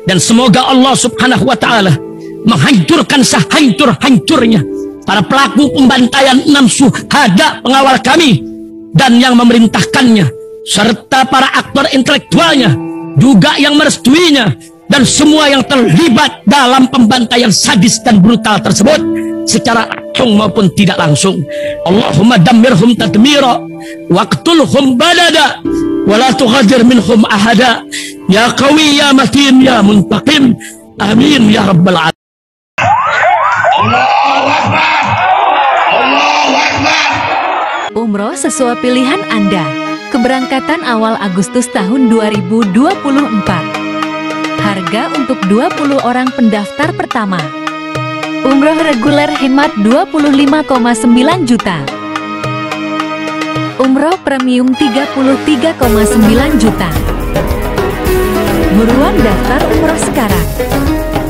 Dan semoga Allah subhanahu wa ta'ala menghancurkan sehancur-hancurnya para pelaku pembantaian 6 syuhada pengawal kami dan yang memerintahkannya, serta para aktor intelektualnya juga yang merestuinya, dan semua yang terlibat dalam pembantaian sadis dan brutal tersebut secara langsung maupun tidak langsung. Allahumma dammirhum tadmira waqtulhum badada wala tughadir minhum ahada ya qawi ya matin ya muntaqim amin ya rabbal alamin. Allahu Akbar. Allahu Akbar. Umroh sesuai pilihan Anda. Keberangkatan awal Agustus tahun 2024. Harga untuk 20 orang pendaftar pertama. Umroh reguler hemat 25,9 juta. Umroh premium 33,9 juta. Buruan daftar umroh sekarang.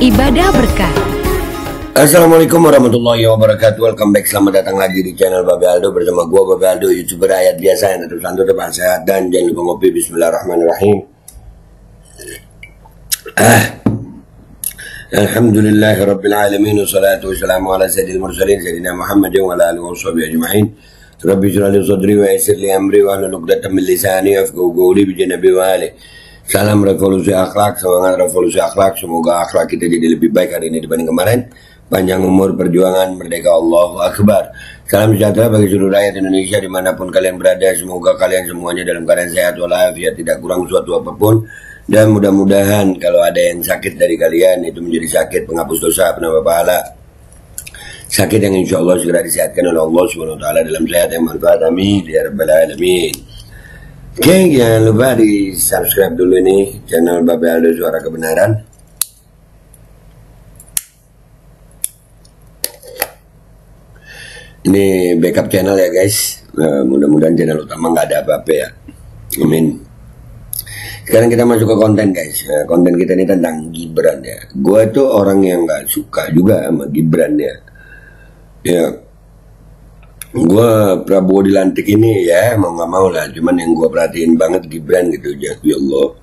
Ibadah berkah. Assalamualaikum warahmatullahi wabarakatuh. Welcome back, selamat datang lagi di channel Babe Aldo bersama gua Babe Aldo, YouTuber rakyat biasa yang tetap santai, tetap sehat, dan jangan lupa ngopi. Bismillahirrahmanirrahim. Alhamdulillahi rabbil alamin, wassalatu wassalamu ala sayyidil mursalin sayyidina Muhammadin wa ala alihi washabihi ajma'in. Rabbi shrah li sadri wa yassir li amri wa hlul 'uqdatam min lisani yafqahu qawli bi janabi wa ali. Salam revolusi akhlak, semangat revolusi akhlak. Semoga akhlak kita jadi lebih baik hari ini dibanding kemarin. Panjang umur, perjuangan, merdeka, Allahu Akbar. Salam sejahtera bagi seluruh rakyat Indonesia dimanapun kalian berada. Semoga kalian semuanya dalam keadaan sehat walafiat, tidak kurang suatu apapun. Dan mudah-mudahan kalau ada yang sakit dari kalian itu menjadi sakit penghapus dosa, penambah pahala, sakit yang insya Allah segera disehatkan oleh Allah SWT dalam sehat yang manfaat. Amin ya rabbal alamin. Oke, jangan lupa di subscribe dulu nih channel Babe Aldo Suara Kebenaran. Ini backup channel ya guys. Mudah-mudahan channel utama nggak ada apa-apa ya. Amin. Sekarang kita masuk ke konten guys. Konten kita ini tentang Gibran ya. Gue tuh orang yang nggak suka juga sama Gibran ya. Ya, gue Prabowo dilantik ini ya mau nggak mau lah. Cuman yang gue perhatiin banget Gibran gitu. Ya Allah,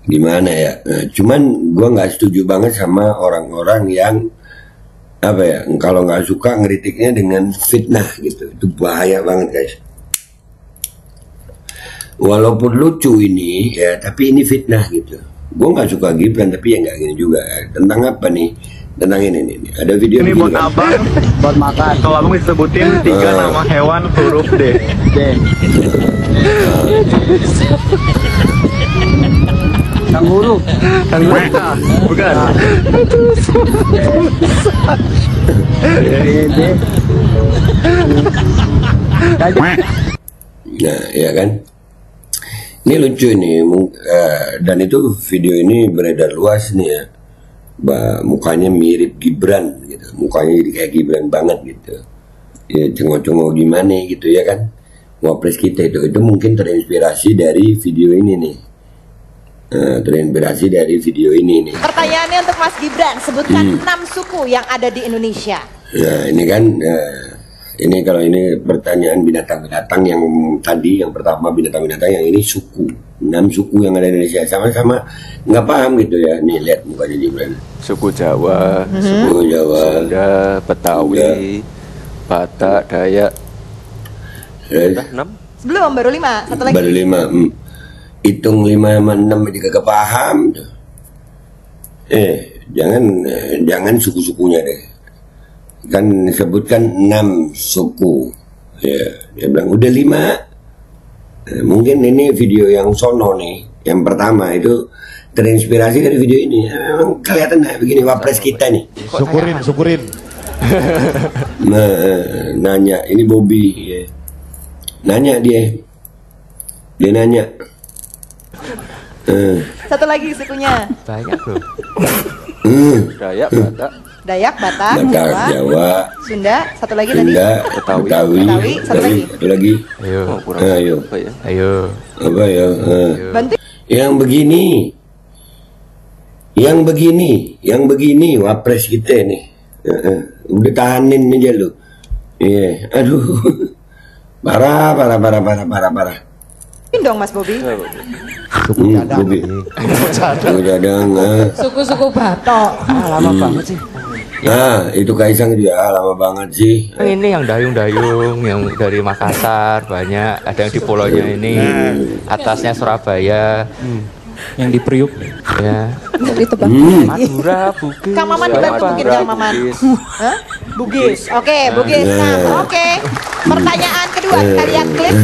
gimana ya. Cuman gue nggak setuju banget sama orang-orang yang apa ya, kalau nggak suka ngeritiknya dengan fitnah gitu. Itu bahaya banget guys. Walaupun lucu ini ya, tapi ini fitnah gitu. Gue nggak suka Gibran, tapi ya nggak gini juga. Tentang apa nih? Tentang ini nih. Ada video ini buat kan? abang, buat makan. Kalau abang disebutin 3 nama hewan huruf D. Kanguru. Kanguru? Bukan. Nah, ya kan? Ini lucu ini, dan itu video ini beredar luas nih ya. Mukanya mirip Gibran gitu, mukanya jadi kayak Gibran banget gitu. Ya cengok-cengok gimana gitu ya kan? Wapres kita itu mungkin terinspirasi dari video ini nih. Terinspirasi dari video ini nih. Pertanyaannya untuk Mas Gibran, sebutkan 6 suku yang ada di Indonesia. Nah ini kan, ini kalau ini pertanyaan binatang-binatang yang tadi, yang pertama binatang-binatang, yang ini suku. 6 suku yang ada di Indonesia, sama-sama nggak paham gitu ya. Nih lihat mukanya Gibran. Suku Jawa, Suku Jawa, Sunda, Betawi, Batak, Dayak. Sudah 6? Belum, baru 5. Satu lagi. Baru 5. Hitung 5 sama 6 aja kagak paham tuh. Jangan suku-sukunya deh. Kan sebutkan 6 suku. Ya, dia bilang udah 5. Mungkin ini video yang sono nih, yang pertama itu terinspirasi dari video ini. Memang kelihatan begini wapres kita nih. Syukurin. Nah, nanya, ini Bobby ya. Nanya dia nanya. Satu lagi sukunya. Dayak loh. Dayak, Batak. Dayak, Batak, Jawa, Sunda. Satu lagi Sunda, tadi. Betawi, satu lagi. Ayo. Ayo. Apa ya? Ayo. Apa ya? Bantu. Yang begini, wapres kita nih. Udah tahanin aja lu. Iya, aduh. Parah. dong Mas Bobi. Suku cadang. Suku cadang. Suku-suku Batok. Lama banget sih. Nah, itu Kaisang juga lama banget sih. Ini yang dayung-dayung yang dari Makassar banyak, ada yang di pulaunya ini, atasnya Surabaya. Yang di Priuk. Ya. Ditebak. Madura, Bugis. Kang Maman dibantu mungkin Kang Maman. Hah? Bugis. Oke, Bugis. Nah, oke. Pertanyaan kedua, kita lihat klip.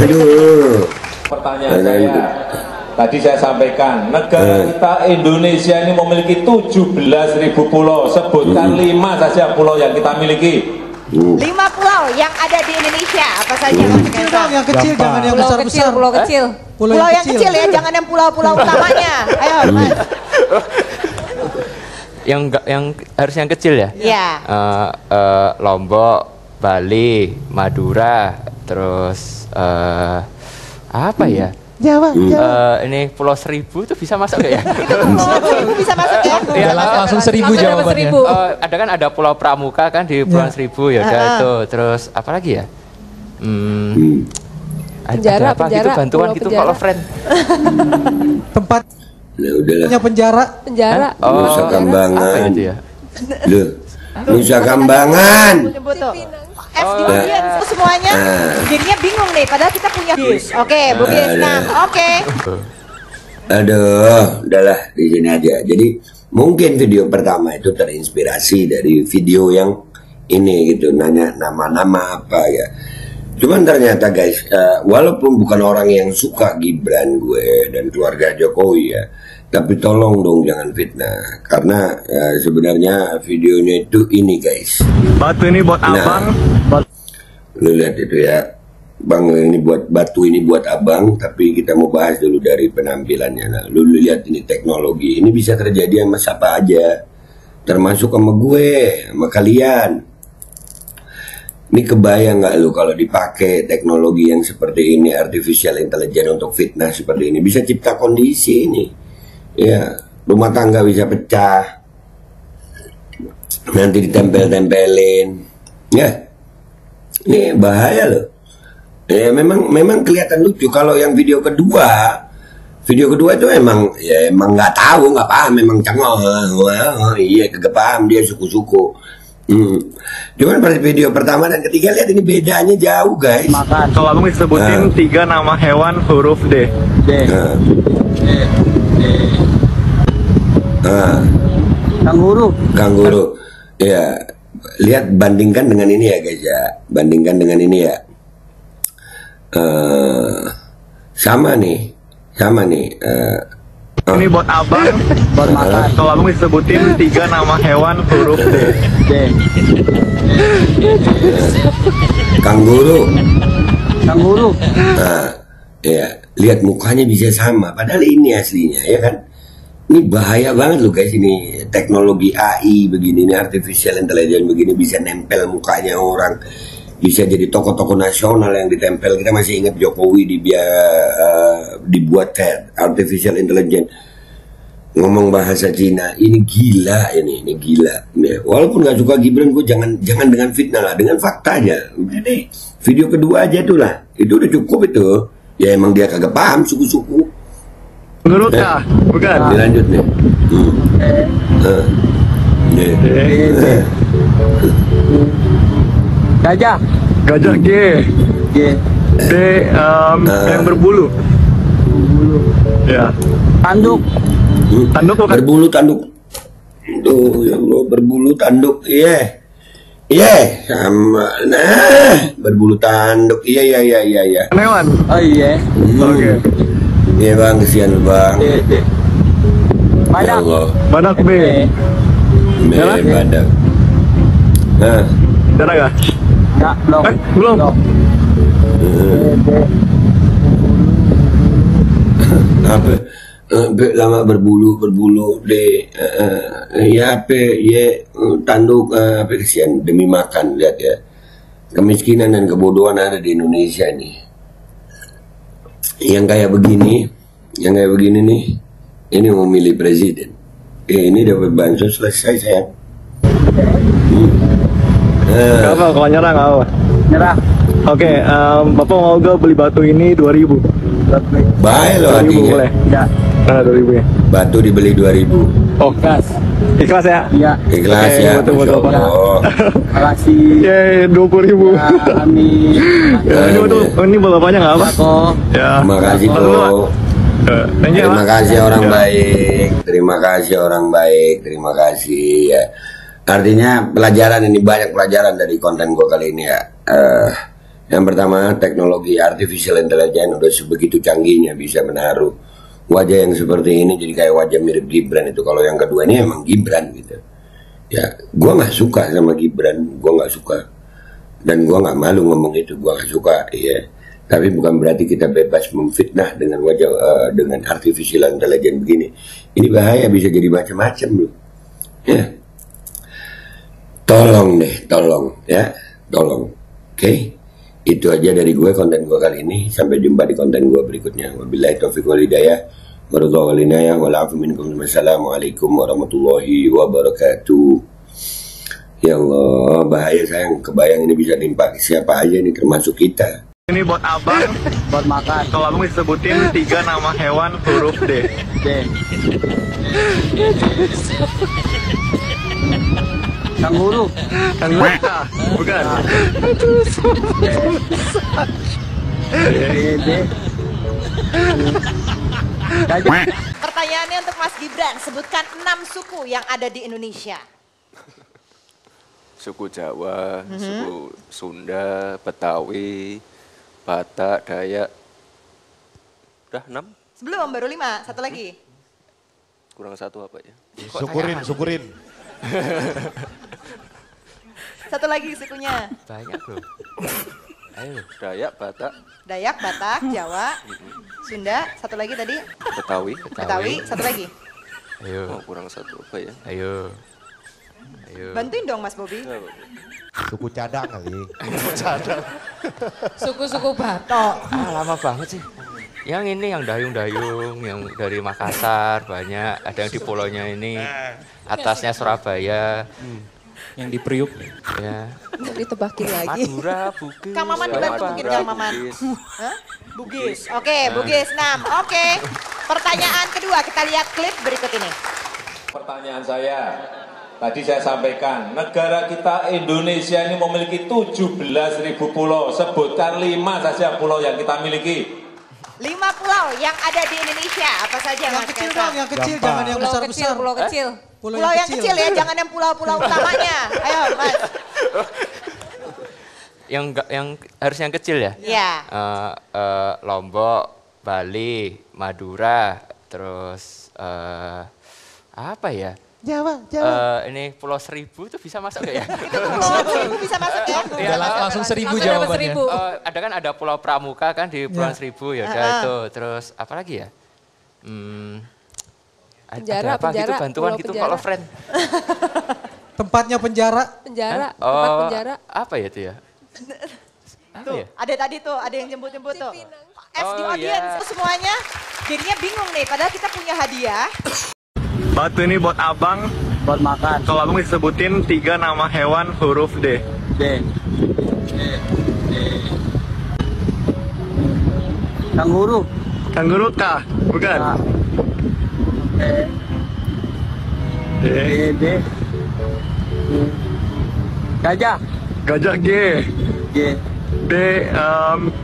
Pertanyaan saya, tadi saya sampaikan, negara kita Indonesia ini memiliki 17.000 pulau. Sebutkan 5 saja pulau yang kita miliki. 5 pulau yang ada di Indonesia, apa saja Mas Kaisang? Yang kecil, jangan yang besar-besar. Pulau kecil. Pulau yang kecil ya, jangan yang pulau-pulau utamanya. Ayo, Mas. Yang harus yang kecil ya? Iya. Lombok, Bali, Madura, terus apa ya? Jawa. Ini Pulau Seribu itu bisa masuk nggak ya? Pulau Seribu bisa masuk ya? Ya, langsung 1000 jawabannya. Ada kan ada Pulau Pramuka kan di Pulau Seribu ya, udah itu. Terus apa lagi ya? Penjara, ada apa gitu bantuan gitu kalau friend. Tempat Nah, udahlah. punya penjara. Nusa Kambangan. Apa itu ya? Loh, Nusa Kambangan. Semuanya jadinya bingung nih, padahal kita punya Bugis. Oke, Bugis. Nah, oke. Aduh, udahlah di sini aja. Jadi mungkin video pertama itu terinspirasi dari video yang ini gitu, nanya nama-nama apa ya. Cuman ternyata guys, walaupun bukan orang yang suka Gibran gue dan keluarga Jokowi ya, tapi tolong dong jangan fitnah. Karena sebenarnya videonya itu ini guys. Batu ini buat abang. Lu lihat itu ya, Bang, ini buat batu ini buat abang. Tapi kita mau bahas dulu dari penampilannya. Nah, lu lihat ini teknologi. Ini bisa terjadi sama siapa aja, termasuk sama gue, sama kalian. Ini kebayang nggak lu kalau dipakai teknologi yang seperti ini, artificial intelligence untuk fitnah seperti ini, bisa cipta kondisi ini. Ya, rumah tangga bisa pecah, nanti ditempel-tempelin. Ya, ini bahaya loh. Ya memang kelihatan lucu. Kalau yang video kedua itu emang nggak tahu, nggak paham, memang cengol. Iya, kagak paham dia suku-suku. Cuman pada video pertama dan ketiga lihat ini bedanya jauh guys. Kalau abang disebutin 3 nama hewan huruf D. Kanguru. Ya, lihat, bandingkan dengan ini ya guys ya. Bandingkan dengan ini ya. Sama nih. Ini buat abang. Kalau abang disebutin 3 nama hewan huruf D. Kanguru. Ya, lihat mukanya bisa sama. Padahal ini aslinya ya kan. Ini bahaya banget loh guys, ini teknologi AI begini, ini artificial intelligence begini bisa nempel mukanya orang. Bisa jadi tokoh-tokoh nasional yang ditempel. Kita masih ingat Jokowi dibuat kayak artificial intelligence, ngomong bahasa Cina. Ini gila, ini gila. Walaupun nggak suka Gibran, gue jangan dengan fitnah lah, dengan fakta aja. Udah deh, video kedua aja tuh lah, itu udah cukup itu. Ya emang dia kagak paham suku-suku. Menurut kah? Bukan. Dilanjut nih. Gajah G. D yang berbulu. Ya. Tanduk bukan? Berbulu tanduk. Tuh ya Allah, berbulu tanduk. Iya. Sama. Nah, berbulu tanduk. Iya. Hewan. Oh iya. Oke. Iya bang, kesian bang. Badak. Badak B. Badak. Nah. Darah gak? Belum. Apa? Lama berbulu deh. Ya apa? Ya tanduk apa, kesian demi makan. Lihat ya, kemiskinan dan kebodohan ada di Indonesia nih. Yang kayak begini nih, ini mau milih presiden. Ini dapat bansos selesai sayang. Apa kalau nyerah nggak apa? Nyerah. Oke, Bapak mau gak beli batu ini 2000? Baik loh 2000 artinya. boleh? Ya. 2000 ya. Batu dibeli 2000. Oh, ikhlas ya? Iya. Ikhlas ya. Masya Allah. Makasih. Yeay, 20.000. Amin. Ya, ini buat bapaknya nggak apa? Ya. Terima kasih bro. Terima kasih orang Ya. baik. Terima kasih orang baik. Terima kasih ya. Artinya pelajaran ini, banyak pelajaran dari konten gue kali ini ya. Yang pertama, teknologi artificial intelligence udah sebegitu canggihnya bisa menaruh wajah yang seperti ini jadi kayak wajah mirip Gibran itu. Kalau yang kedua ini emang Gibran gitu. Ya, gue nggak suka sama Gibran, gue nggak suka, dan gue nggak malu ngomong itu, gue nggak suka, ya. Tapi bukan berarti kita bebas memfitnah dengan wajah dengan artificial intelligence begini. Ini bahaya, bisa jadi macam-macam loh. Ya, tolong deh, tolong, ya, tolong. Oke. Itu aja dari gue, konten gue kali ini. Sampai jumpa di konten gue berikutnya. Wabillahi taufiq wal hidayah. Wassalamualaikum warahmatullahi wabarakatuh. Ya Allah, bahaya sayang. Kebayang ini bisa nimpa siapa aja ini, termasuk kita. Ini buat abang. Buat makan. Kalau abang disebutin 3 nama hewan huruf D. Kanguru. Kanguru. Bukan. Pertanyaannya untuk Mas Gibran, sebutkan 6 suku yang ada di Indonesia. Suku Jawa, suku Sunda, Betawi, Batak, Dayak. Udah 6? Sebelum baru 5, satu lagi. Kurang 1 apa ya? Syukurin. Satu lagi sukunya. Banyak loh. Ayo, Dayak, Batak. Dayak, Batak, Jawa, Sunda, satu lagi tadi. Betawi. Betawi, satu lagi. Ayo. Oh, kurang 1 apa ya? Ayo. Bantuin dong Mas Bobi. Suku cadang kali. Suku-suku Batok. Lama banget sih. Yang ini yang dayung-dayung, yang dari Makassar banyak. Ada yang di pulaunya ini. Atasnya Surabaya. Yang di Priuk. Ya. Ditebakin lagi. Madura, Bugis. Kang Maman dibantu mungkin Kang Maman. Hah? Bugis. Oke, Bugis 6. Oke. Pertanyaan kedua, kita lihat klip berikut ini. Pertanyaan saya, tadi saya sampaikan, negara kita Indonesia ini memiliki 17.000 pulau. Sebutkan 5 saja pulau yang kita miliki. 5 pulau yang ada di Indonesia, apa saja Yang Mas kecil Kaisang? dong, yang kecil, jangan yang besar-besar. Pulau kecil. Pulau yang kecil ya, jangan yang pulau-pulau utamanya. Ayo Mas. Yang harus yang kecil ya? Iya. Lombok, Bali, Madura, terus apa ya? Jawa. Ini Pulau Seribu itu bisa masuk nggak ya? Itu Pulau Seribu bisa masuk ya? Ya, langsung 1000 jawabannya. Ada kan ada Pulau Pramuka kan di Pulau Seribu ya udah itu. Terus apa lagi ya? Penjara, ada apa gitu penjara, bantuan pulau gitu penjara. kalau friend. Tempatnya penjara. Penjara, Oh, tempat penjara. apa ya itu ya? Apa Tuh, ya? ada tadi tuh, ada yang jemput-jemput tuh. Ask the Oh, audience, iya. semuanya jadinya bingung nih, padahal kita punya hadiah. Batu ini buat abang. Buat makan. Kalau abang disebutin 3 nama hewan huruf D. Kanguru. Kanguru kah? Bukan. D. Gajah. Gajah G. D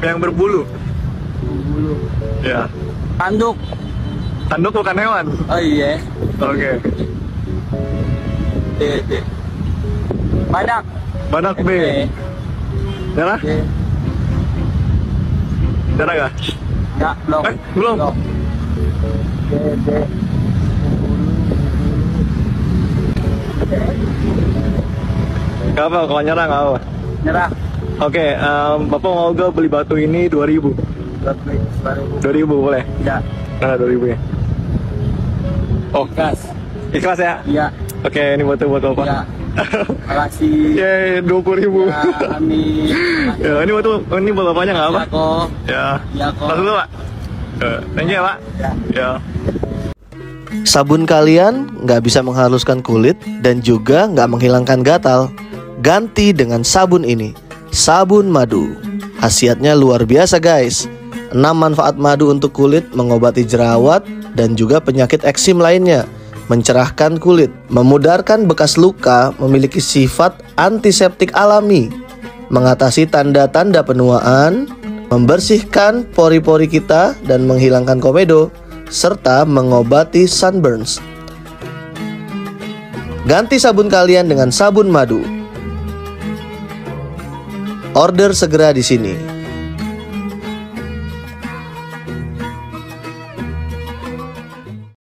yang berbulu. Ya. Tanduk. Tanduk bukan hewan. Oh iya. Oke. Badak. Badak B. Nyerah? Nyerah gak? Ya, belum. Belum. Gak apa, kalau nyerah gak apa. Nyerah. Oke, Bapak mau gak beli batu ini 2.000? 2.000 boleh? Ya. Nah, 2.000 ya. Oh, ikhlas ya? Iya. Oke, ini batu buat Bapak. Ya. Makasih. Yeay, 20.000. Ya, amin. Ya, ini buat Bapaknya nggak apa? Ya, kok. Ya. Ya, kok. Langsung dulu, Pak. Thank you ya, Pak. Ya. Sabun kalian nggak bisa menghaluskan kulit dan juga nggak menghilangkan gatal. Ganti dengan sabun ini, sabun madu. Khasiatnya luar biasa guys. 6 manfaat madu untuk kulit: mengobati jerawat dan juga penyakit eksim lainnya, mencerahkan kulit, memudarkan bekas luka, memiliki sifat antiseptik alami, mengatasi tanda-tanda penuaan, membersihkan pori-pori kita dan menghilangkan komedo, serta mengobati sunburns. Ganti sabun kalian dengan sabun madu. Order segera di sini.